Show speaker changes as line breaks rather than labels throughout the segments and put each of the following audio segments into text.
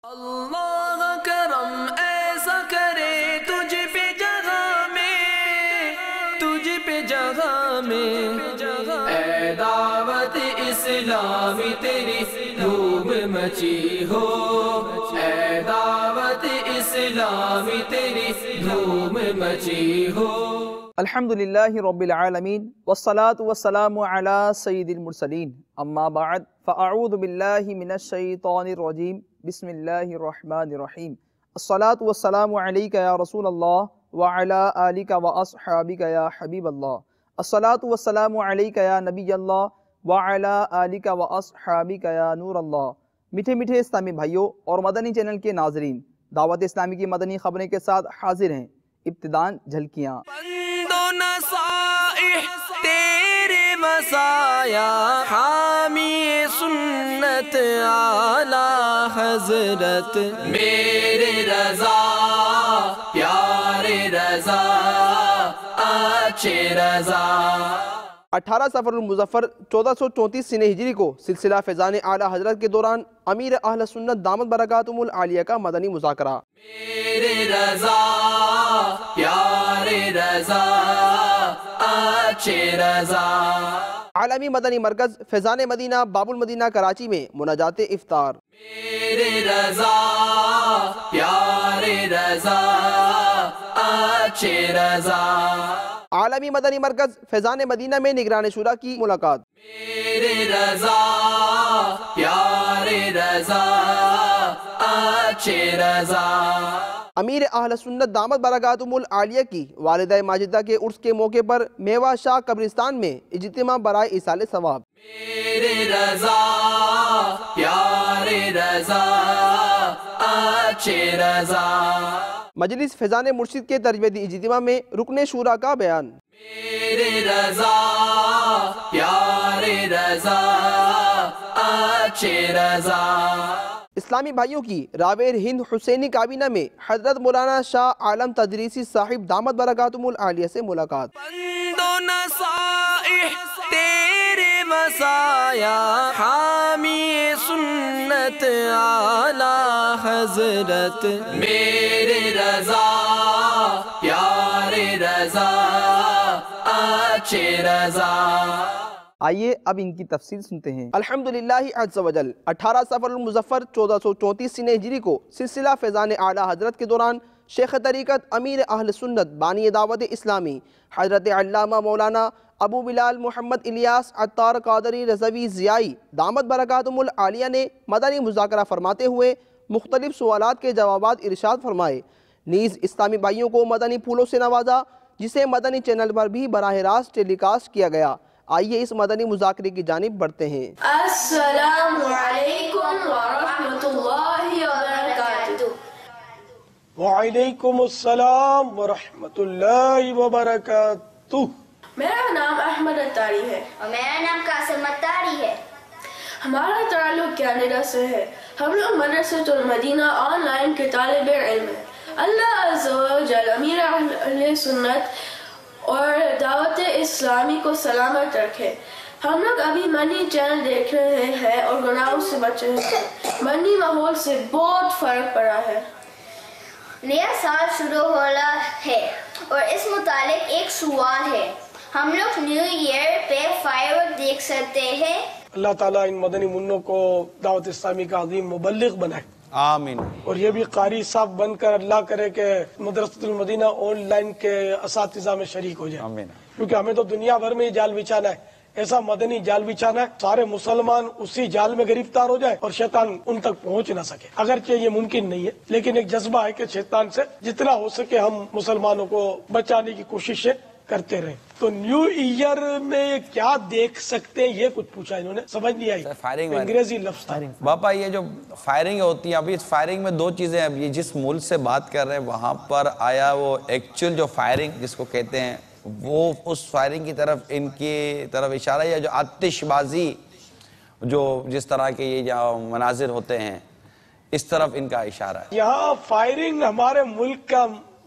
اللہ کرم ایسا کرے تجھ پہ جگہ میں اے دعوت اسلامی تیری دھوم مچی ہو، اے دعوت اسلامی تیری دھوم مچی ہو۔
الحمدللہ رب العالمین والصلاة والسلام علی سید المرسلین، اما بعد فاعوذ باللہ من الشیطان الرجیم، بسم اللہ الرحمن الرحیم۔ الصلاة والسلام علیک یا رسول اللہ وعلی آلک واصحابک یا حبیب اللہ۔ الصلاة والسلام علیک یا نبی اللہ وعلی آلک واصحابک یا نور اللہ۔ میٹھے میٹھے اسلامی بھائیوں اور مدنی چینل کے ناظرین، دعوت اسلامی کی مدنی خبریں کے ساتھ حاضر ہیں۔ ابتداً جھلکیاں۔
تیرے مسایا حامی سنت اعلی حضرت، میرے رضا پیارے رضا اچھے رضا۔
18 سفر المظفر 1434 سنہ ہجری کو سلسلہ فیضان اعلی حضرت کے دوران امیر اہل سنت دامت برکاتہم العالیہ کا مدنی مذاکرہ۔
میرے رضا پیارے رضا اچھے رضا۔
عالمی مدنی مرکز فیضان مدینہ باب المدینہ کراچی میں مناجات افطار۔
میرے رضا پیارے رضا اچھے رضا۔
عالمی مدنی مرکز فیضان مدینہ میں نگران شورا کی ملاقات۔
میرے رضا پیارے رضا اچھے رضا۔
امیر اہل سنت دامت برکاتہم العالیہ کی والدہ ماجدہ کے عرس کے موقع پر میوہ شاہ قبرستان میں اجتماع برائے ایصال ثواب۔
میرے رضا پیارے رضا اچھے رضا۔
مجلس فیضان مرشد کے تربیتی اجتماع میں رکن شورا کا بیان۔
میرے رضا پیارے رضا اچھے رضا۔
اسلامی بھائیوں کی راویر ہند حسینی کابینہ میں حضرت مولانا شاہ عالم تدریسی صاحب دامت برکاتہم العالیہ سے ملاقات۔
بند و نصائح تیرے مسایا حامی سنت اعلی حضرت، میرے رضا پیارے رضا اچھے رضا۔
آئیے اب ان کی تفصیل سنتے ہیں۔ الحمدللہ عز و جل 18 سفر المظفر 1434 سنہ ہجری کو سلسلہ فیضان اعلی حضرت کے دوران شیخ طریقت امیر اہل سنت بانی دعوت اسلامی حضرت علامہ مولانا ابو بلال محمد الیاس عطار قادری رضوی ضیائی دامت برکاتہم العالیہ نے مدنی مذاکرہ فرماتے ہوئے مختلف سوالات کے جوابات ارشاد فرمائے، نیز اسلامی بھائیوں کو مدنی پھولوں سے نوازا، جسے مدنی چینل پر بھی براہ راست ٹیلی کاسٹ کیا گیا۔ آئیے اس مدنی مذاکرے کی جانب بڑھتے ہیں۔
السلام علیکم ورحمۃ اللہ وبرکاتہ۔
وعلیکم السلام ورحمۃ اللہ وبرکاتہ۔
میرا نام احمد اتاری ہے
اور میرا نام قاسم اتاری ہے۔
ہمارا تعلق کینیڈا سے ہے۔ ہم لوگ مدرسۃ المدینہ آن لائن کے طالب علم ہیں۔ اللہ عز و جل امیر اہل سنت اور دعوت اسلامی کو سلامت رکھے۔ ہم لوگ ابھی منی چینل دیکھ رہے ہیں اور گناہوں سے بچ رہے ہیں۔ منی ماحول سے بہت فرق پڑا ہے۔
نیا سال شروع ہو رہا ہے اور اس متعلق ایک سوال ہے، ہم لوگ نیو ایئر پہ فائر ورک دیکھ سکتے ہیں؟
اللہ تعالیٰ ان مدنی منوں کو دعوت اسلامی کا عظیم مبلغ بنائے،
آمین۔
اور یہ بھی قاری صاحب بن کر اللہ کرے کہ مدرسۃ المدینہ آن لائن کے اساتذہ میں شریک ہو جائے،
آمین۔
کیونکہ ہمیں تو دنیا بھر میں جال بچھانا ہے، ایسا مدنی جال بچھانا ہے سارے مسلمان اسی جال میں گرفتار ہو جائے اور شیطان ان تک پہنچ نہ سکے۔ اگرچہ یہ ممکن نہیں ہے، لیکن ایک جذبہ ہے کہ شیطان سے جتنا ہو سکے ہم مسلمانوں کو بچانے کی کوششیں کرتے رہیں۔ تو نیو ایئر میں کیا دیکھ سکتے ہیں، یہ کچھ پوچھا انہوں نے، سمجھ نہیں آئی،
فائرنگ
انگریزی لفظ تھا۔
باپا یہ جو فائرنگ ہوتی ہے، ابھی اس فائرنگ میں دو چیزیں ہیں۔ یہ جس ملک سے بات کر رہے ہیں وہاں پر آیا وہ ایکچول جو فائرنگ جس کو کہتے ہیں وہ اس فائرنگ کی طرف ان کی طرف اشارہ ہے، جو آتش بازی جو جس طرح کے یہ مناظر ہوتے ہیں اس طرف ان کا اشارہ ہے؟
یہاں فائرنگ ہمارے ملک کا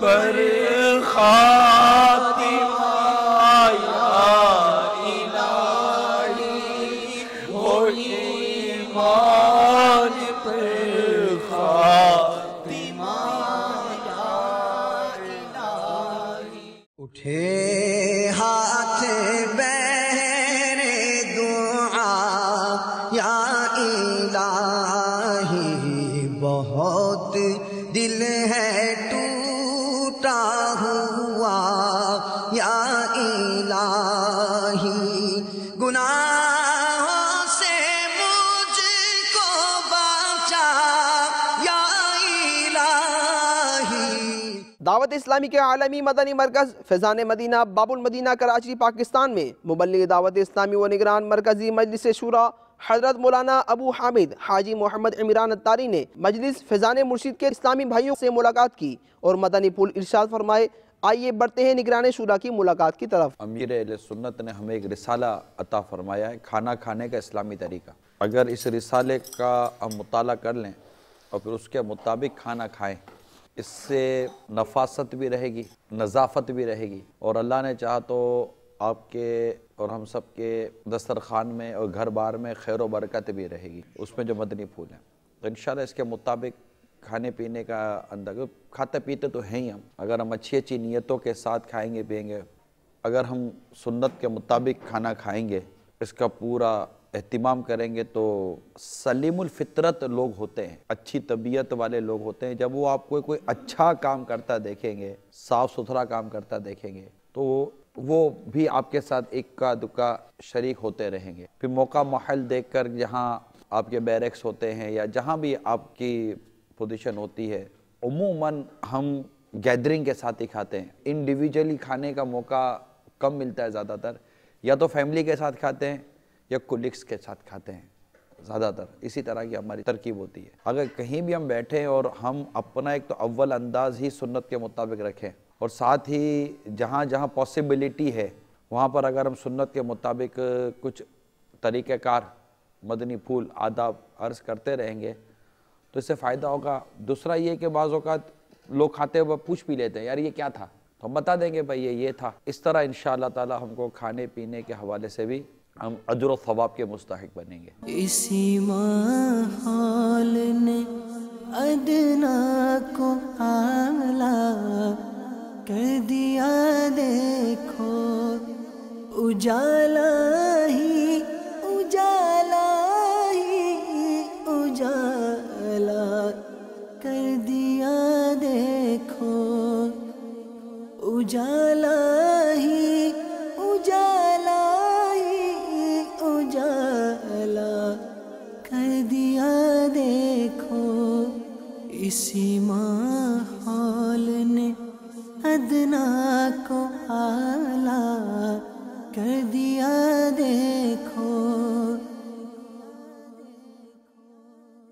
پر خاتمہ یا الہی، وہ ایمان پر خاتمہ یا الہی۔
اٹھے ہاتھ بہر دعا یا الہی، بہت دل ہے ٹوٹا ہوا یا الہی، گناہوں سے مجھ کو بچا یا الہی۔
دعوت اسلامی کے عالمی مدنی مرکز فیضان مدینہ باب المدینہ کراچی پاکستان میں مبلغ دعوت اسلامی و نگران مرکزی مجلس شورا حضرت مولانا ابو حامد حاجی محمد عمران اتاری نے مجلس فیضان مرشد کے اسلامی بھائیوں سے ملاقات کی اور مدنی پھول ارشاد فرمائے۔ آئیے بڑھتے ہیں نگران شورا کی ملاقات کی طرف۔
امیر اہل سنت نے ہمیں ایک رسالہ عطا فرمایا ہے، کھانا کھانے کا اسلامی طریقہ۔ اگر اس رسالے کا ہم مطالعہ کر لیں اور پھر اس کے مطابق کھانا کھائیں، اس سے نفاست بھی رہے گی، نظافت بھی رہے گی، اور اللہ نے چاہا تو آپ کے اور ہم سب کے دسترخوان میں اور گھر بار میں خیر و برکت بھی رہے گی اس میں جو مدنی پھول ہیں۔ تو انشاءاللہ اس کے مطابق کھانے پینے کا انداز، کھاتے پیتے تو ہیں ہی ہم، اگر ہم اچھی اچھی نیتوں کے ساتھ کھائیں گے پئیں گے، اگر ہم سنت کے مطابق کھانا کھائیں گے، اس کا پورا اہتمام کریں گے، تو سلیم الفطرت لوگ ہوتے ہیں، اچھی طبیعت والے لوگ ہوتے ہیں۔ جب وہ آپ کو کوئی اچھا کام کرتا دیکھیں گے، صاف ستھرا کام کرتا دیکھیں گے، تو وہ بھی آپ کے ساتھ اکا دکا شریک ہوتے رہیں گے۔ پھر موقع محل دیکھ کر جہاں آپ کے بیرکس ہوتے ہیں یا جہاں بھی آپ کی پوزیشن ہوتی ہے، عموماً ہم گیدرنگ کے ساتھ ہی کھاتے ہیں، انڈیویجولی کھانے کا موقع کم ملتا ہے زیادہ تر، یا تو فیملی کے ساتھ کھاتے ہیں یا کولیگس کے ساتھ کھاتے ہیں زیادہ تر، اسی طرح کی ہماری ترکیب ہوتی ہے۔ اگر کہیں بھی ہم بیٹھیں اور ہم اپنا ایک تو اول انداز ہی سنت کے مطابق رکھیں، اور ساتھ ہی جہاں جہاں پاسبلٹی ہے وہاں پر اگر ہم سنت کے مطابق کچھ طریقہ کار مدنی پھول آداب عرض کرتے رہیں گے تو اس سے فائدہ ہوگا۔ دوسرا یہ کہ بعض اوقات لوگ کھاتے ہوئے پوچھ بھی لیتے ہیں، یار یہ کیا تھا، تو ہم بتا دیں گے بھائی یہ تھا۔ اس طرح انشاءاللہ تعالی ہم کو کھانے پینے کے حوالے سے بھی ہم اجر و ثواب کے مستحق بنیں گے۔
اسی ماحول نے ادنا کو اعلیٰ کر دیا، دیکھو اجالا ہی اجالا ہی اجالا کر دیا، دیکھو اجالا ہی اجالا ہی اجالا کر دیا، دیکھو اسی ماحول نے ادنا کو اعلیٰ کر دیا، دیکھو۔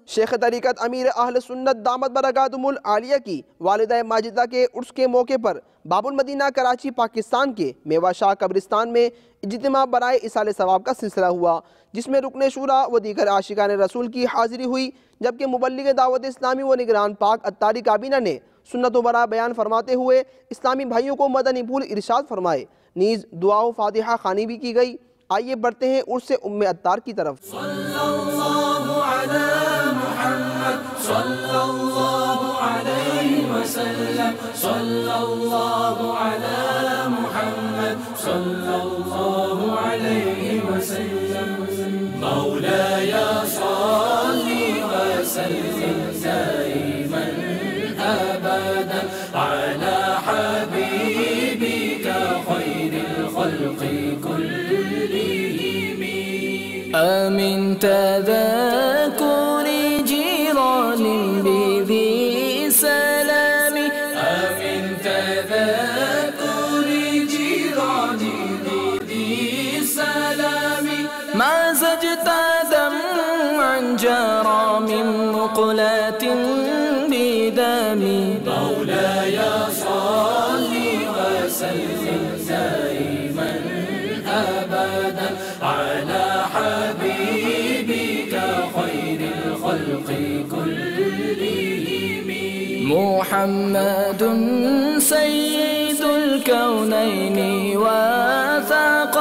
شیخ طریقت امیر اہل سنت دامت برکاتہم العالیہ کی والدہ ماجدہ کے عرس کے موقع پر باب المدینہ کراچی پاکستان کے میوہ شاہ قبرستان میں اجتماع برائے ایصال ثواب کا سلسلہ ہوا، جس میں رکن شورا و دیگر عاشقان رسول کی حاضری ہوئی، جبکہ مبلغ دعوت اسلامی و نگران پاک اتاری کابینہ نے سنت و برا بیان فرماتے ہوئے اسلامی بھائیوں کو مدنی پھول ارشاد فرمائے، نیز دعا و فاتحہ خوانی بھی کی گئی۔ آئیے بڑھتے ہیں عرس ام اتار کی طرف۔
صلی اللہ علی محمد صلی اللہ علیہ وسلم، صلی اللہ علی محمد صلی اللہ علیہ وسلم، مولاي صل وسلم دائما ابدا على حبيبك خير الخلق كلهم، آمن تذكر جيران بذي سلام، آمن تذكر جيران بذي سلام، ما زجت دمعا جرى من مقلاة بدم، مولاي صل وسلم دائما ابدا على حبيبك خير الخلق كلهم. محمد سيد الكونين والثقلين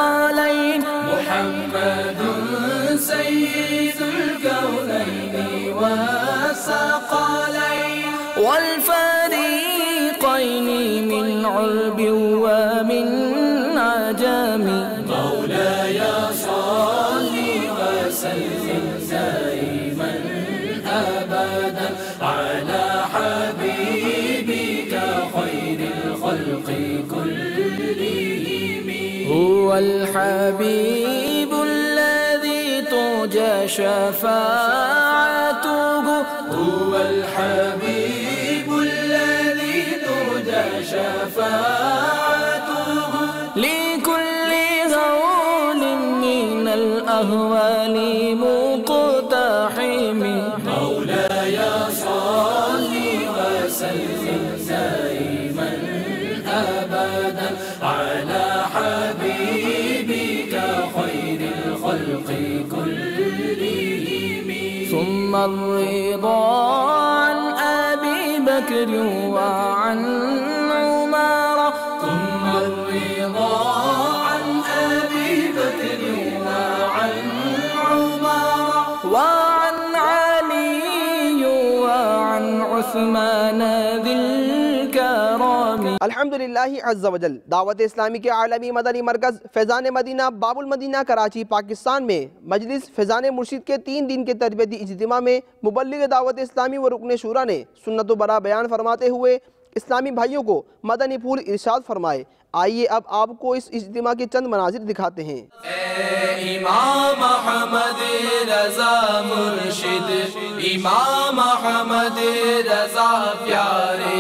محمد سيد الكونين والثقلين والفريقين من عرب ومن عجم مولاي صل وسلم دائما أبدا على حبيبك خير الخلق كلهم هو الحبيب الذي ترجى شفاعته هو الحبيب الذي ترجى شفاعته لكل هول من الأهوال مقتحم مولاي صل وسلم دائما أبدا على حبيبك خير الخلق كلهم ثم الرضا عن أبي بكر وعن عمر ثم الرضا عن أبي بكر وعن عمر وعن علي وعن عثمان ذي الكرام
الحمدللہ عز و جل دعوت اسلامی کے عالمی مدنی مرکز فیضان مدینہ باب المدینہ کراچی پاکستان میں مجلس فیضان مرشد کے 3 دن کے تربیتی اجتماع میں مبلغ دعوت اسلامی و رکن شورا نے سنت و برا بیان فرماتے ہوئے اسلامی بھائیوں کو مدنی پھول ارشاد فرمائے۔ آئیے اب آپ کو اس اجتماع کے چند مناظر دکھاتے ہیں۔
اے امام احمد رضا مرشد امام احمد رضا پیارے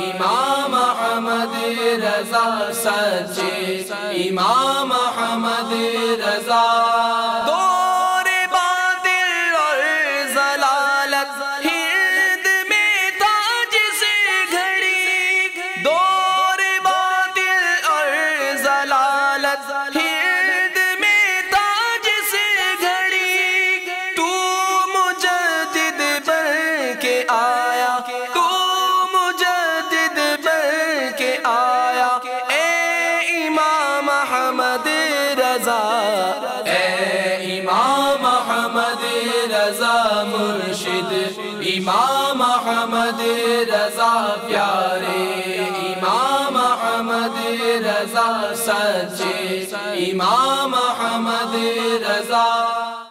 امام احمد رضا سچے امام احمد رضا دور باطل اور ضلالت ہرد میں تاج سے گھڑی دور باطل اور ضلالت ہرد میں تاج سے گھڑی تو مجدد بن کے آیا تو مجدد بن کے آیا اے امام احمد رضا اے امام احمد رضا مرشد امام احمد رضا پیارے امام احمد رضا سچے امام احمد رضا۔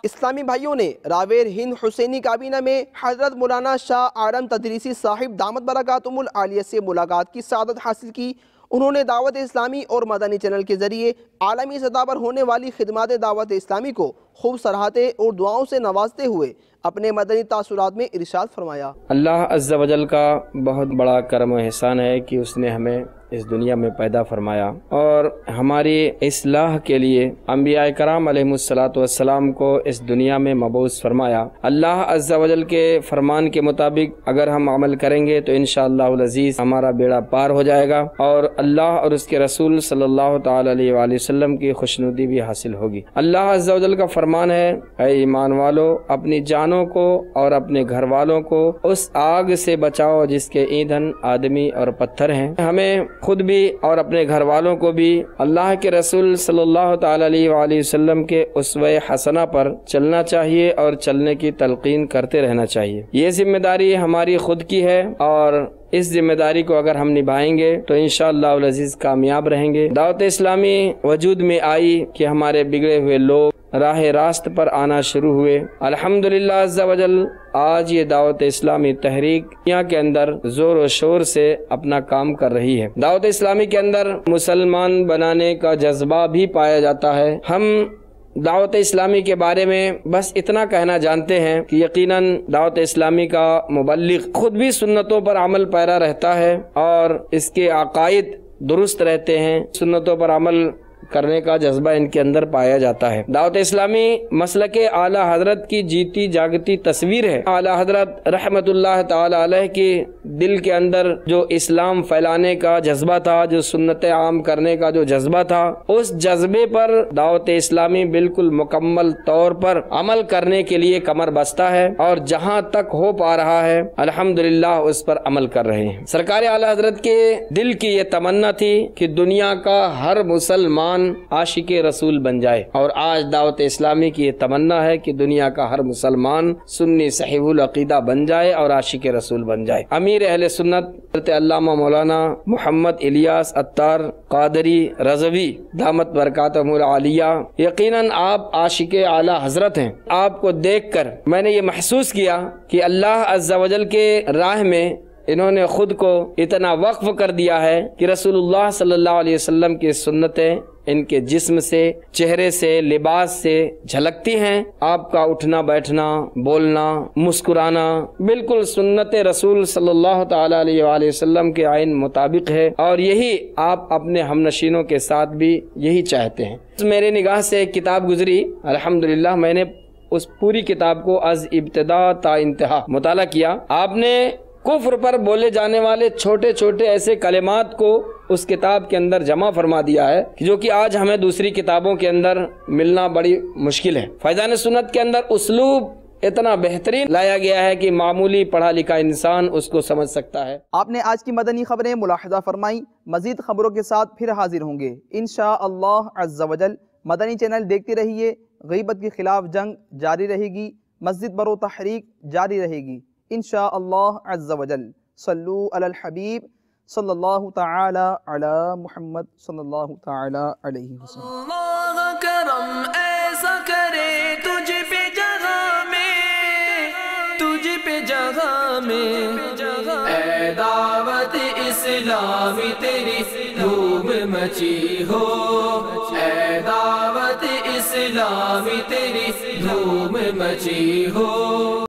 اسلامی بھائیوں نے راویر ہند حسینی کابینہ میں حضرت مولانا شاہ عالم تدریسی صاحب دامت برکاتہم العالیہ سے ملاقات کی سعادت حاصل کی۔ انہوں نے دعوت اسلامی اور مدنی چینل کے ذریعے عالمی سطح پر ہونے والی خدمات دعوت اسلامی کو خوب سراہتے اور دعاؤں سے نوازتے ہوئے اپنے مدنی تاثرات میں ارشاد فرمایا۔
اللہ عز و جل کا بہت بڑا کرم و احسان ہے کہ اس نے ہمیں اس دنیا میں پیدا فرمایا اور ہماری اصلاح کے لیے انبیاء کرام علیہ السلام کو اس دنیا میں مبعوث فرمایا۔ اللہ عز و جل کے فرمان کے مطابق اگر ہم عمل کریں گے تو انشاءاللہ العزیز ہمارا بیڑا پار ہو جائے گا اور اللہ اور اس کے رسول صلی اللہ تعالی علیہ وآلہ وسلم کی خوشنودی بھی حاصل ہوگی۔ اللہ عز و جل کا فرمان ہے اے ایمان والو اپنی جانوں کو اور اپنے گھر والوں کو اس آگ سے بچاؤ جس کے ایندھن آدمی اور پتھر ہیں۔ ہمیں خود بھی اور اپنے گھر والوں کو بھی اللہ کے رسول صلی اللہ تعالی علیہ وآلہ وسلم کے اسوہ حسنہ پر چلنا چاہیے اور چلنے کی تلقین کرتے رہنا چاہیے۔ یہ ذمہ داری ہماری خود کی ہے اور اس ذمہ داری کو اگر ہم نبھائیں گے تو انشاءاللہ العزیز کامیاب رہیں گے۔ دعوت اسلامی وجود میں آئی کہ ہمارے بگڑے ہوئے لوگ راہ راست پر آنا شروع ہوئے۔ الحمدللہ عز و جل آج یہ دعوت اسلامی تحریک یہاں کے اندر زور و شور سے اپنا کام کر رہی ہے۔ دعوت اسلامی کے اندر مسلمان بنانے کا جذبہ بھی پایا جاتا ہے۔ ہم دعوت اسلامی کے بارے میں بس اتنا کہنا جانتے ہیں کہ یقیناً دعوت اسلامی کا مبلغ خود بھی سنتوں پر عمل پیرا رہتا ہے اور اس کے عقائد درست رہتے ہیں، سنتوں پر عمل کرنے کا جذبہ ان کے اندر پایا جاتا ہے۔ دعوت اسلامی مسلک اعلیٰ حضرت کی جیتی جاگتی تصویر ہے۔ اعلیٰ حضرت رحمت اللہ تعالی علیہ کے دل کے اندر جو اسلام پھیلانے کا جذبہ تھا، جو سنت عام کرنے کا جو جذبہ تھا، اس جذبے پر دعوت اسلامی بالکل مکمل طور پر عمل کرنے کے لیے کمر بستہ ہے، اور جہاں تک ہو پا رہا ہے الحمدللہ اس پر عمل کر رہے ہیں۔ سرکار اعلیٰ حضرت کے دل کی یہ تمنا تھی کہ دنیا کا ہر مسلمان عاشق رسول بن جائے، اور آج دعوت اسلامی کی یہ تمنا ہے کہ دنیا کا ہر مسلمان سنی صحیح العقیدہ بن جائے اور عاشق رسول بن جائے۔ امیر اہل سنت حضرت علامہ مولانا محمد الیاس عطار قادری رضوی دامت برکاتہم العالیہ، یقیناً آپ عاشق اعلیٰ حضرت ہیں۔ آپ کو دیکھ کر میں نے یہ محسوس کیا کہ اللہ عز و جل کے راہ میں انہوں نے خود کو اتنا وقف کر دیا ہے کہ رسول اللہ صلی اللہ علیہ وسلم کی سنتیں ان کے جسم سے، چہرے سے، لباس سے جھلکتی ہیں۔ آپ کا اٹھنا بیٹھنا، بولنا، مسکرانا بالکل سنت رسول صلی اللہ تعالی علیہ وآلہ وسلم کے عین مطابق ہے، اور یہی آپ اپنے ہمنشینوں کے ساتھ بھی یہی چاہتے ہیں۔ میرے نگاہ سے ایک کتاب گزری، الحمدللہ میں نے اس پوری کتاب کو از ابتدا تا انتہا مطالعہ کیا۔ آپ نے کفر پر بولے جانے والے چھوٹے چھوٹے ایسے کلمات کو اس کتاب کے اندر جمع فرما دیا ہے جو کہ آج ہمیں دوسری کتابوں کے اندر ملنا بڑی مشکل ہے۔ فیضان سنت کے اندر اسلوب اتنا بہترین لایا گیا ہے کہ معمولی پڑھا لکھا انسان اس کو سمجھ سکتا ہے۔
آپ نے آج کی مدنی خبریں ملاحظہ فرمائی، مزید خبروں کے ساتھ پھر حاضر ہوں گے انشاءاللہ عز و جل۔ مدنی چینل دیکھتے رہیے، غیبت کے خلاف جنگ جاری رہے گی، مسجد برو تحریک جاری رہے گی انشاءاللہ عز و جل۔ صلو علی الحبیب صلی اللہ تعالی علی محمد صلی اللہ تعالی علیہ وسلم۔
اللہ کرم ایسا کرے تجھ پہ جگہ میں، تجھ پہ جگہ میں، اے دعوت اسلامی تیری دھوم مچی ہو، اے دعوت اسلامی تیری دھوم مچی ہو۔